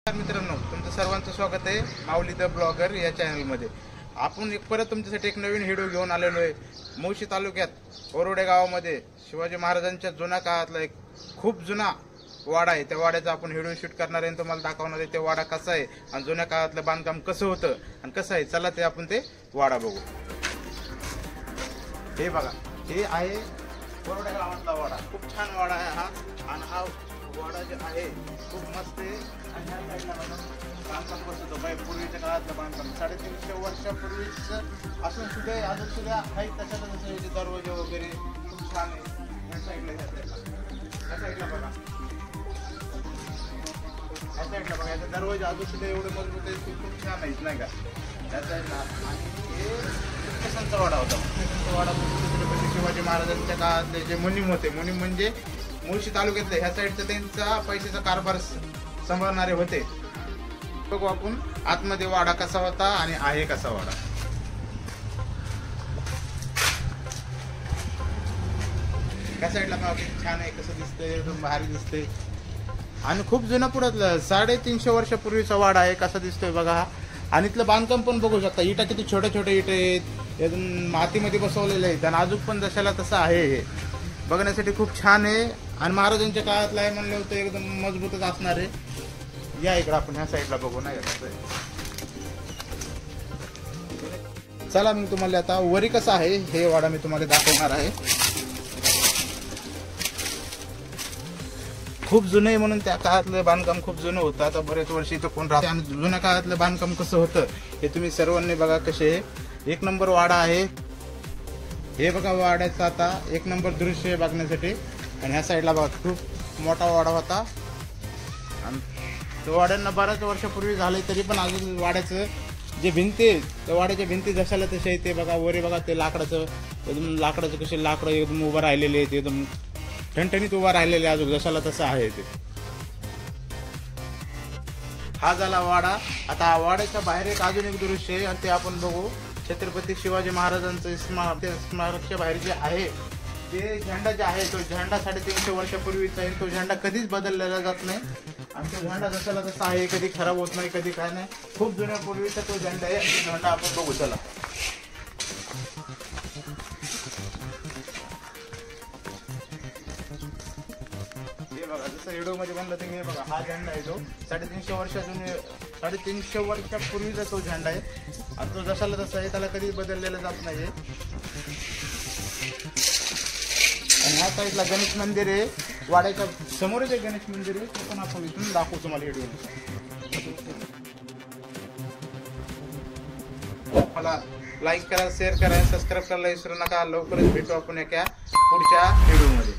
मित्रांनो, तुमचं सर्वांचं स्वागत आहे माऊली द ब्लॉगर या चॅनलमध्ये. आपण परत तुमच्यासाठी एक नवीन व्हिडिओ घेऊन आलेलो आहे. मुळशी तालुक्यात ओरोडे गावामध्ये शिवाजी महाराजांच्या जुन्या काळातला एक खूप जुना वाडा आहे. त्या वाड्याचा आपण व्हिडिओ शूट करणार आहे, तुम्हाला दाखवणार आहे ते वाडा कसा आहे आणि जुन्या काळातलं बांधकाम कसं होतं आणि कसं आहे. चला ते आपण ते वाडा बघू. हे बघा, हे आहे ओरोडे गावातला वाडा. खूप छान वाडा आहे हा. आणि हा वाडा जे आहे खूप मस्त आहे. आणि ह्या साईडला बघा बांधकाम कसं होतं बाई, पूर्वीच्या काळातलं बांधकाम 350 वर्षापूर्वीच असून सुद्धा अजून सुद्धा आहेत तशाला जसं याचे दरवाजे वगैरे खूप छान आहे. ह्या साईडला ह्या साईडला बघा, ह्या साईडला बघा, याचा दरवाजे अजून सुद्धा एवढे मजबूत आहेत, खूप छान आहेत नाही का त्या साईडला. आणि हे मुक्तेशनचा वाडा होता. मुक्तेशनचा वाडा छत्रपती शिवाजी महाराजांच्या काळातले जे मुनीम होते, मुनीम म्हणजे मुळशी तालुक्यातले ह्या साईडचा त्यांचा पैशाचा कारभार सांभाळणारे होते. बघू आपण आतमध्ये वाडा कसा होता आणि आहे कसा वाडा. त्या साईडला बघा किती छान आहे, कसं दिसतंय, एकदम भारी दिसतंय. आणि खूप जुना पुढातलं 350 वर्षापूर्वीचा वाडा आहे. कसा दिसतोय बघा हा. आणि इथलं बांधकाम पण बघू शकता. इटा किती छोटे छोटे इटे आहेत, एकदम मातीमध्ये बसवलेले आहेत. आणि अजून पण जशाला तसं आहे. हे बघण्यासाठी खूप छान आहे. आणि महाराजांच्या काळातलं आहे म्हणलं होतं, एकदम मजबूतच असणार आहे. या इकडं आपण ह्या साईडला बघू नाही का. चला मी तुम्हाला आता वरी कसं आहे हे वाडा मी तुम्हाला दाखवणार आहे. खूप जुनं आहे म्हणून त्या काळातलं बांधकाम खूप जुनं होतं. आता बरेच वर्ष इथं कोण राहते. आणि जुन्या काळातलं बांधकाम कसं होतं हे तुम्ही सर्वांनी बघा. कसे एक नंबर वाडा आहे हे बघा. वाड्याचा आता एक नंबर दृश्य आहे बघण्यासाठी. आणि ह्या साईडला बघा खूप मोठा वाडा होता. आणि तो वाड्यांना बऱ्याच वर्षापूर्वी झाले तरी पण अजून वाड्याचं जे भिंती त्या वाड्याच्या भिंती जशाला तसे आहे ते बघा. वरी बघा ते लाकडाचं एकदम लाकडाचं कसे लाकडं एकदम उभं राहिलेले आहेत, एकदम ठणठणीत उभा राहिलेले अजून जशाला तसं आहे ते. हा झाला वाडा. आता वाड्याच्या बाहेर एक अजून एक दृश्य आहे आणि ते आपण बघू. छत्रपती शिवाजी महाराजांचं स्मारकच्या बाहेर जे आहे ते झेंडा जे आहे तो झेंडा 350 वर्षापूर्वीचा आहे. तो झेंडा कधीच बदललेला जात नाही. आणि तो झेंडा जसाला तसा आहे, कधी खराब होत नाही, कधी काय नाही. खूप जुन्यापूर्वीचा तो झेंडा आहे. तो झेंडा आपण बघू. चला हे बघा, जसं व्हिडिओ मध्ये म्हणलं तर हे बघा हा झेंडा आहे तो 350 वर्षापूर्वीचा तो झेंडा आहे. आणि तो जसाला तसा आहे, त्याला कधीच बदललेला जात नाही. आणि ह्या साईडला गणेश मंदिर आहे. वाड्याच्या समोरच एक गणेश मंदिर आहे, ते पण आपण इथून दाखवू तुम्हाला व्हिडिओ. मला लाईक करा, शेअर करा, सबस्क्राईब करायला विसरू नका. लवकरच भेटू आपण एका पुढच्या व्हिडिओमध्ये.